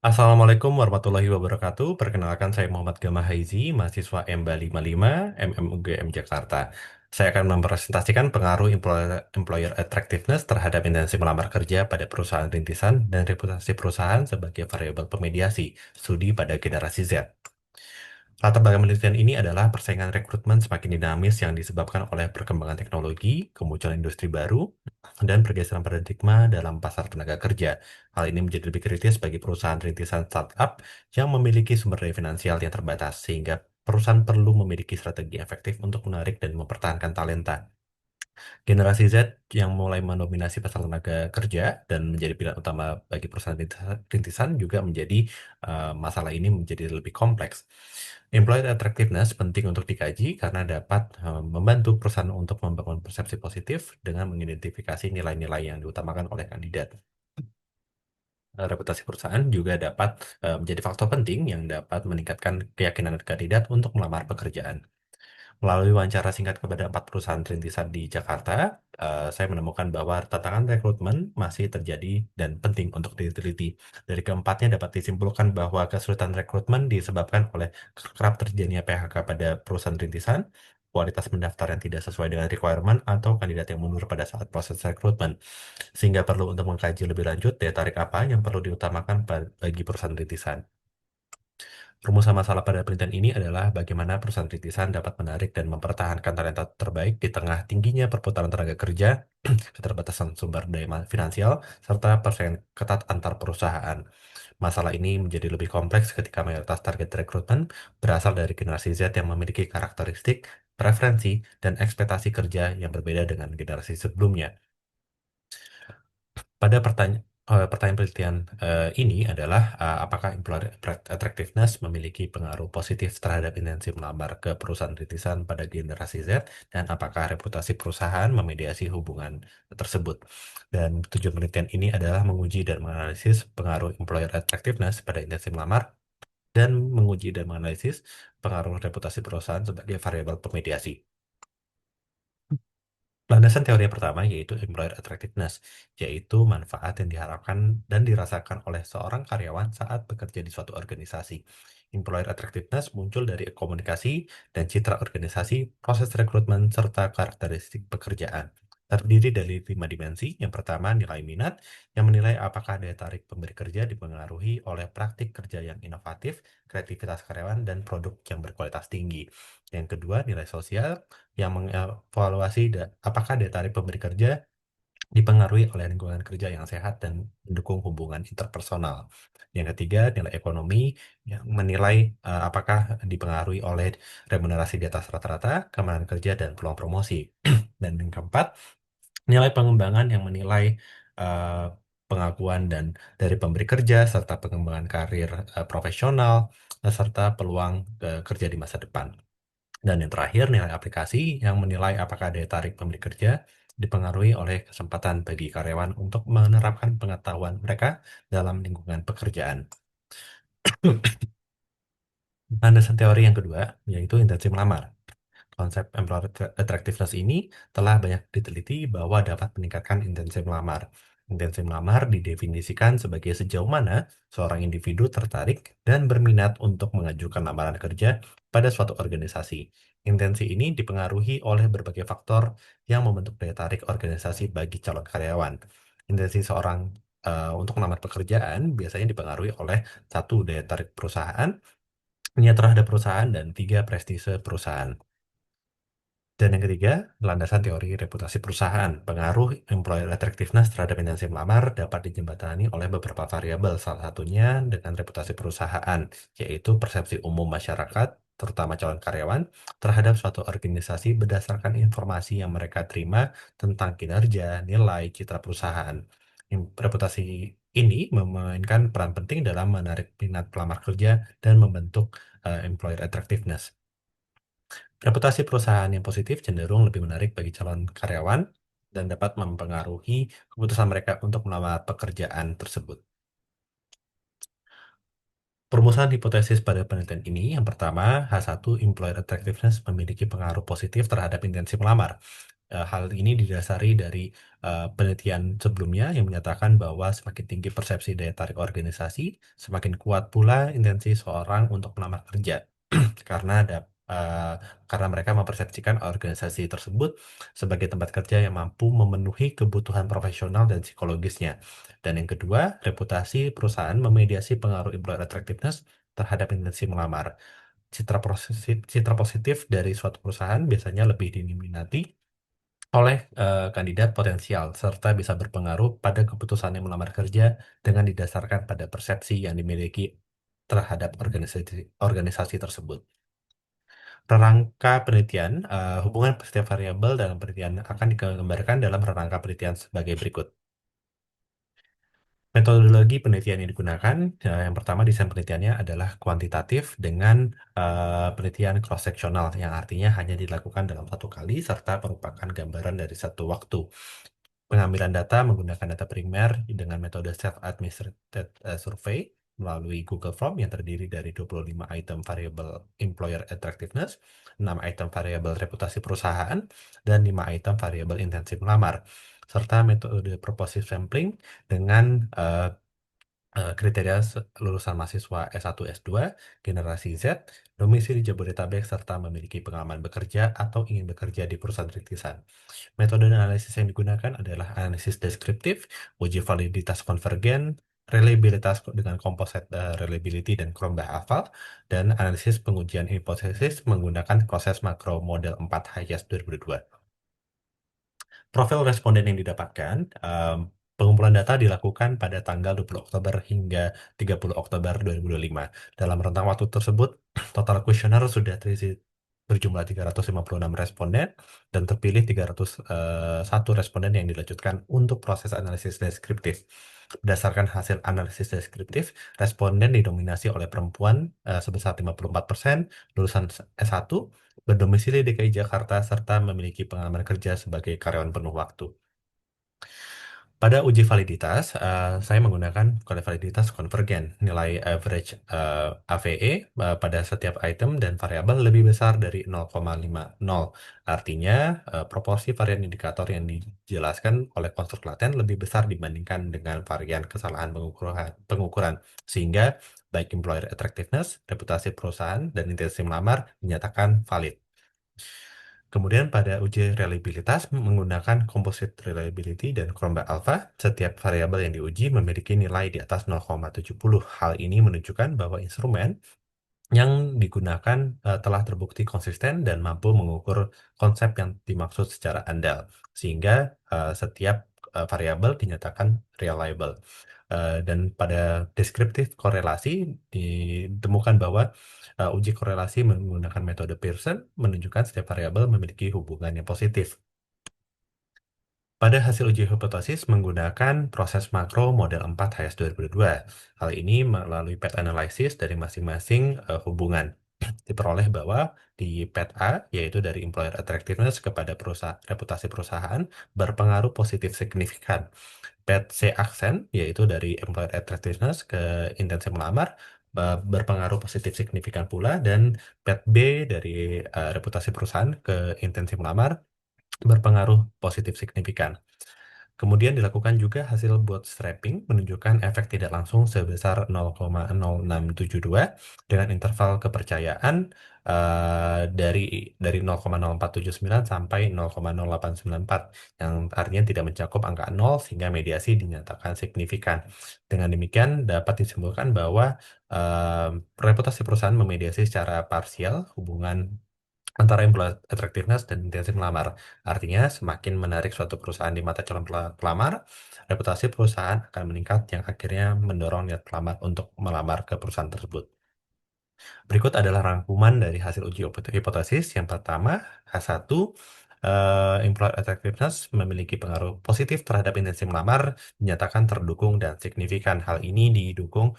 Assalamualaikum warahmatullahi wabarakatuh. Perkenalkan saya Muhammad Gama Haizi, mahasiswa MBA 55, MMUGM Jakarta. Saya akan mempresentasikan pengaruh employer attractiveness terhadap intensi melamar kerja pada perusahaan rintisan dan reputasi perusahaan sebagai variabel pemediasi studi pada generasi Z. Latar belakang penelitian ini adalah persaingan rekrutmen semakin dinamis yang disebabkan oleh perkembangan teknologi, kemunculan industri baru, dan pergeseran paradigma dalam pasar tenaga kerja. Hal ini menjadi lebih kritis bagi perusahaan rintisan startup yang memiliki sumber daya finansial yang terbatas, sehingga perusahaan perlu memiliki strategi efektif untuk menarik dan mempertahankan talenta. Generasi Z yang mulai mendominasi pasar tenaga kerja dan menjadi pilihan utama bagi perusahaan rintisan juga menjadi masalah ini menjadi lebih kompleks. Employee attractiveness penting untuk dikaji karena dapat membantu perusahaan untuk membangun persepsi positif dengan mengidentifikasi nilai-nilai yang diutamakan oleh kandidat. Reputasi perusahaan juga dapat menjadi faktor penting yang dapat meningkatkan keyakinan kandidat untuk melamar pekerjaan. Melalui wawancara singkat kepada 4 perusahaan rintisan di Jakarta, saya menemukan bahwa tantangan rekrutmen masih terjadi dan penting untuk diteliti. Dari keempatnya dapat disimpulkan bahwa kesulitan rekrutmen disebabkan oleh kerap terjadinya PHK pada perusahaan rintisan, kualitas pendaftar yang tidak sesuai dengan requirement, atau kandidat yang mundur pada saat proses rekrutmen. Sehingga perlu untuk mengkaji lebih lanjut daya tarik apa yang perlu diutamakan bagi perusahaan rintisan. Rumusan masalah pada penelitian ini adalah bagaimana perusahaan rintisan dapat menarik dan mempertahankan talenta terbaik di tengah tingginya perputaran tenaga kerja, keterbatasan sumber daya finansial, serta persaingan ketat antar perusahaan. Masalah ini menjadi lebih kompleks ketika mayoritas target rekrutmen berasal dari generasi Z yang memiliki karakteristik, preferensi, dan ekspektasi kerja yang berbeda dengan generasi sebelumnya. Pada pertanyaan penelitian ini adalah apakah employer attractiveness memiliki pengaruh positif terhadap intensi melamar ke perusahaan rintisan pada generasi Z dan apakah reputasi perusahaan memediasi hubungan tersebut. Dan tujuan penelitian ini adalah menguji dan menganalisis pengaruh employer attractiveness pada intensi melamar dan menguji dan menganalisis pengaruh reputasi perusahaan sebagai variabel pemediasi. Landasan teori yang pertama yaitu employer attractiveness, yaitu manfaat yang diharapkan dan dirasakan oleh seorang karyawan saat bekerja di suatu organisasi. Employer attractiveness muncul dari komunikasi dan citra organisasi, proses rekrutmen, serta karakteristik pekerjaan. Terdiri dari 5 dimensi. Yang pertama, nilai minat, yang menilai apakah daya tarik pemberi kerja dipengaruhi oleh praktik kerja yang inovatif, kreativitas karyawan, dan produk yang berkualitas tinggi. Yang kedua, nilai sosial, yang mengevaluasi apakah daya tarik pemberi kerja dipengaruhi oleh lingkungan kerja yang sehat dan mendukung hubungan interpersonal. Yang ketiga, nilai ekonomi yang menilai apakah dipengaruhi oleh remunerasi di atas rata-rata, keamanan kerja, dan peluang promosi. Dan yang keempat, nilai pengembangan yang menilai eh, pengakuan dan dari pemberi kerja serta pengembangan karir profesional serta peluang kerja di masa depan. Dan yang terakhir, nilai aplikasi yang menilai apakah daya tarik pemberi kerja dipengaruhi oleh kesempatan bagi karyawan untuk menerapkan pengetahuan mereka dalam lingkungan pekerjaan. Landasan teori yang kedua, yaitu intensi melamar. Konsep employer attractiveness ini telah banyak diteliti bahwa dapat meningkatkan intensi melamar. Intensi melamar didefinisikan sebagai sejauh mana seorang individu tertarik dan berminat untuk mengajukan lamaran kerja pada suatu organisasi. Intensi ini dipengaruhi oleh berbagai faktor yang membentuk daya tarik organisasi bagi calon karyawan. Intensi seorang untuk melamar pekerjaan biasanya dipengaruhi oleh satu, daya tarik perusahaan, niat terhadap perusahaan, dan tiga, prestise perusahaan. Dan yang ketiga, landasan teori reputasi perusahaan. Pengaruh employer attractiveness terhadap intensi melamar dapat dijembatani oleh beberapa variabel, salah satunya dengan reputasi perusahaan, yaitu persepsi umum masyarakat, terutama calon karyawan, terhadap suatu organisasi berdasarkan informasi yang mereka terima tentang kinerja, nilai, citra perusahaan. Reputasi ini memainkan peran penting dalam menarik minat pelamar kerja dan membentuk employer attractiveness. Reputasi perusahaan yang positif cenderung lebih menarik bagi calon karyawan dan dapat mempengaruhi keputusan mereka untuk melamar pekerjaan tersebut. Perumusan hipotesis pada penelitian ini, yang pertama, H1 employer attractiveness memiliki pengaruh positif terhadap intensi melamar. Hal ini didasari dari penelitian sebelumnya yang menyatakan bahwa semakin tinggi persepsi daya tarik organisasi, semakin kuat pula intensi seorang untuk melamar kerja. Karena ada eh, karena mereka mempersepsikan organisasi tersebut sebagai tempat kerja yang mampu memenuhi kebutuhan profesional dan psikologisnya. Dan yang kedua, reputasi perusahaan memediasi pengaruh employer attractiveness terhadap intensi melamar. Citra positif dari suatu perusahaan biasanya lebih diminati oleh kandidat potensial serta bisa berpengaruh pada keputusannya melamar kerja dengan didasarkan pada persepsi yang dimiliki terhadap organisasi tersebut. Rangka penelitian, hubungan setiap variabel dalam penelitian akan digambarkan dalam rangka penelitian sebagai berikut. Metodologi penelitian yang digunakan, yang pertama desain penelitiannya adalah kuantitatif dengan penelitian cross-seksional, yang artinya hanya dilakukan dalam satu kali serta merupakan gambaran dari satu waktu. Pengambilan data menggunakan data primer dengan metode self-administered survey melalui Google Form yang terdiri dari 25 item variabel employer attractiveness, 6 item variabel reputasi perusahaan, dan 5 item variabel intensi melamar, serta metode purposive sampling dengan kriteria lulusan mahasiswa S1, S2, generasi Z, domisili Jabodetabek, serta memiliki pengalaman bekerja atau ingin bekerja di perusahaan rintisan. Metode analisis yang digunakan adalah analisis deskriptif, uji validitas konvergen, reliabilitas dengan composite reliability dan Cronbach Alpha, dan analisis pengujian hipotesis menggunakan proses makro model 4 Hayes 2002. Profil responden yang didapatkan, pengumpulan data dilakukan pada tanggal 20 Oktober hingga 30 Oktober 2025. Dalam rentang waktu tersebut, total kuesioner sudah terisi berjumlah 356 responden dan terpilih 301 responden yang dilanjutkan untuk proses analisis deskriptif. Berdasarkan hasil analisis deskriptif, responden didominasi oleh perempuan sebesar 54%, lulusan S1, berdomisili DKI Jakarta, serta memiliki pengalaman kerja sebagai karyawan penuh waktu. Pada uji validitas, saya menggunakan validitas konvergen. Nilai average AVE pada setiap item dan variabel lebih besar dari 0,50. Artinya, proporsi varian indikator yang dijelaskan oleh konstruk laten lebih besar dibandingkan dengan varian kesalahan pengukuran. Sehingga baik employer attractiveness, reputasi perusahaan, dan intensi melamar dinyatakan valid. Kemudian pada uji reliabilitas menggunakan composite reliability dan Cronbach Alpha, setiap variabel yang diuji memiliki nilai di atas 0,70. Hal ini menunjukkan bahwa instrumen yang digunakan telah terbukti konsisten dan mampu mengukur konsep yang dimaksud secara andal, sehingga setiap variabel dinyatakan reliable. Dan pada deskriptif korelasi ditemukan bahwa uji korelasi menggunakan metode Pearson menunjukkan setiap variabel memiliki hubungan yang positif. Pada hasil uji hipotesis menggunakan proses makro model 4 Hayes 2002. Hal ini melalui path analysis dari masing-masing hubungan. Diperoleh bahwa di path A, yaitu dari employer attractiveness kepada reputasi perusahaan, berpengaruh positif signifikan. Path C aksen, yaitu dari employer attractiveness ke intensi melamar, berpengaruh positif signifikan pula, dan path B dari reputasi perusahaan ke intensi melamar berpengaruh positif signifikan. Kemudian dilakukan juga hasil bootstrapping menunjukkan efek tidak langsung sebesar 0,0672 dengan interval kepercayaan dari 0,0479 sampai 0,0894 yang artinya tidak mencakup angka 0 sehingga mediasi dinyatakan signifikan. Dengan demikian dapat disimpulkan bahwa reputasi perusahaan memediasi secara parsial hubungan antara employee attractiveness dan intensi melamar. Artinya, semakin menarik suatu perusahaan di mata calon pelamar, reputasi perusahaan akan meningkat yang akhirnya mendorong niat pelamar untuk melamar ke perusahaan tersebut. Berikut adalah rangkuman dari hasil uji hipotesis. Yang pertama, H1, employer attractiveness memiliki pengaruh positif terhadap intensi melamar, dinyatakan terdukung dan signifikan. Hal ini didukung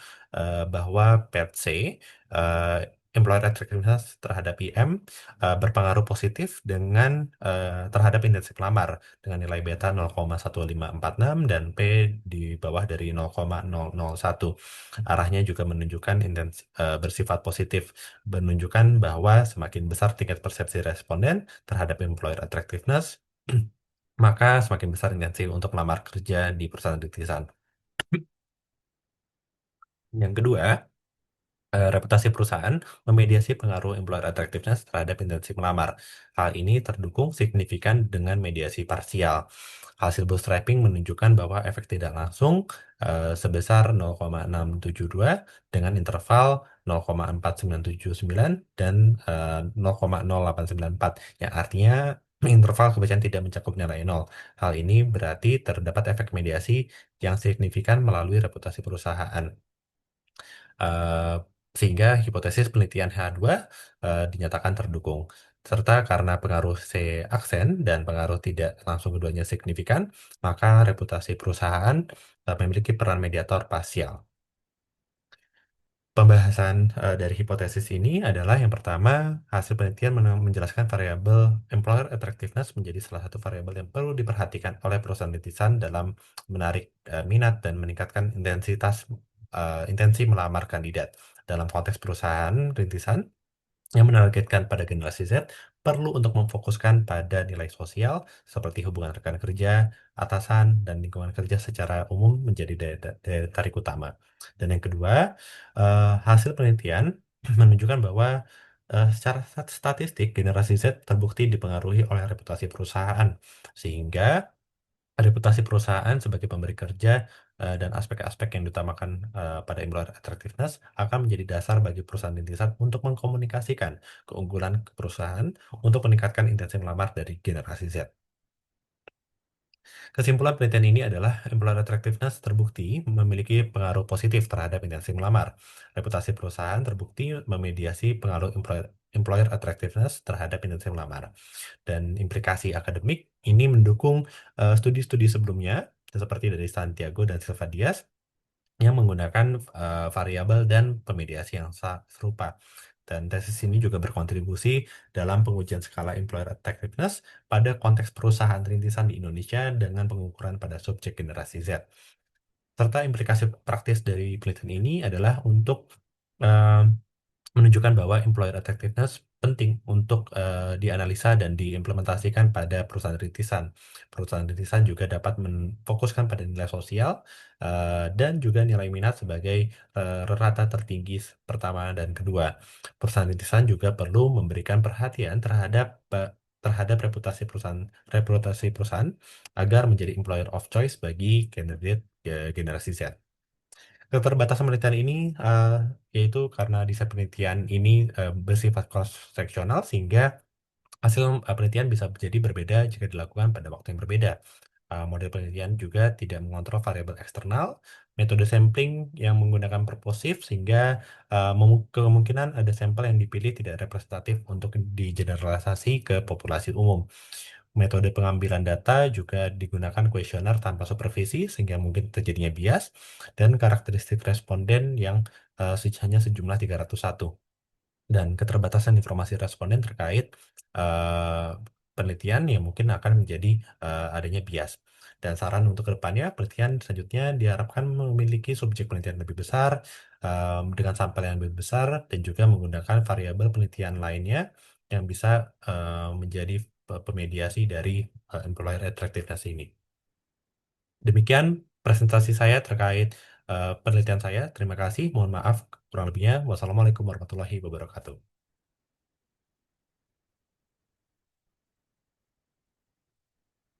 bahwa PET-C, employer attractiveness terhadap IM, berpengaruh positif terhadap intensi pelamar dengan nilai beta 0,1546 dan P di bawah dari 0,001. Arahnya juga menunjukkan bersifat positif, menunjukkan bahwa semakin besar tingkat persepsi responden terhadap employer attractiveness, maka semakin besar intensi untuk melamar kerja di perusahaan rintisan. Yang kedua, reputasi perusahaan memediasi pengaruh employer attractiveness terhadap intensi melamar. Hal ini terdukung signifikan dengan mediasi parsial. Hasil bootstrapping menunjukkan bahwa efek tidak langsung sebesar 0,672 dengan interval 0,4979 dan 0,0894, yang artinya interval kebiasaan tidak mencakup nilai nol. Hal ini berarti terdapat efek mediasi yang signifikan melalui reputasi perusahaan. Eh, Sehingga hipotesis penelitian H2 dinyatakan terdukung. Serta karena pengaruh C aksen dan pengaruh tidak langsung keduanya signifikan, maka reputasi perusahaan memiliki peran mediator parsial. Pembahasan dari hipotesis ini adalah yang pertama, hasil penelitian menjelaskan variabel employer attractiveness menjadi salah satu variabel yang perlu diperhatikan oleh perusahaan rintisan dalam menarik minat dan meningkatkan intensi melamar kandidat. Dalam konteks perusahaan rintisan, yang menargetkan pada generasi Z perlu untuk memfokuskan pada nilai sosial seperti hubungan rekan kerja, atasan, dan lingkungan kerja secara umum menjadi daya tarik utama. Dan yang kedua, hasil penelitian menunjukkan bahwa secara statistik generasi Z terbukti dipengaruhi oleh reputasi perusahaan, sehingga reputasi perusahaan sebagai pemberi kerja dan aspek-aspek yang diutamakan pada employer attractiveness akan menjadi dasar bagi perusahaan rintisan untuk mengkomunikasikan keunggulan perusahaan untuk meningkatkan intensi melamar dari generasi Z. Kesimpulan penelitian ini adalah employer attractiveness terbukti memiliki pengaruh positif terhadap intensi melamar. Reputasi perusahaan terbukti memediasi pengaruh employer attractiveness terhadap intensi melamar. Dan implikasi akademik ini mendukung studi-studi sebelumnya seperti dari Santiago dan Silva Diaz yang menggunakan variabel dan pemediasi yang serupa. Dan tesis ini juga berkontribusi dalam pengujian skala employer effectiveness pada konteks perusahaan rintisan di Indonesia dengan pengukuran pada subjek generasi Z. Serta implikasi praktis dari penelitian ini adalah untuk eh, menunjukkan bahwa employer attractiveness penting untuk dianalisa dan diimplementasikan pada perusahaan rintisan. Perusahaan rintisan juga dapat memfokuskan pada nilai sosial dan juga nilai minat sebagai rata tertinggi pertama dan kedua. Perusahaan rintisan juga perlu memberikan perhatian terhadap reputasi perusahaan agar menjadi employer of choice bagi candidate generasi Z. Keterbatasan penelitian ini yaitu karena desain penelitian ini bersifat cross-seksional sehingga hasil penelitian bisa jadi berbeda jika dilakukan pada waktu yang berbeda. Model penelitian juga tidak mengontrol variabel eksternal, metode sampling yang menggunakan purposive sehingga kemungkinan ada sampel yang dipilih tidak representatif untuk digeneralisasi ke populasi umum. Metode pengambilan data juga digunakan kuesioner tanpa supervisi sehingga mungkin terjadinya bias dan karakteristik responden yang hanya sejumlah 301 dan keterbatasan informasi responden terkait eh, penelitian yang mungkin akan menjadi adanya bias. Dan saran untuk kedepannya, penelitian selanjutnya diharapkan memiliki subjek penelitian lebih besar dengan sampel yang lebih besar dan juga menggunakan variabel penelitian lainnya yang bisa menjadi pemediasi dari employer attractiveness ini. Demikian presentasi saya terkait penelitian saya. Terima kasih. Mohon maaf kurang lebihnya. Wassalamualaikum warahmatullahi wabarakatuh.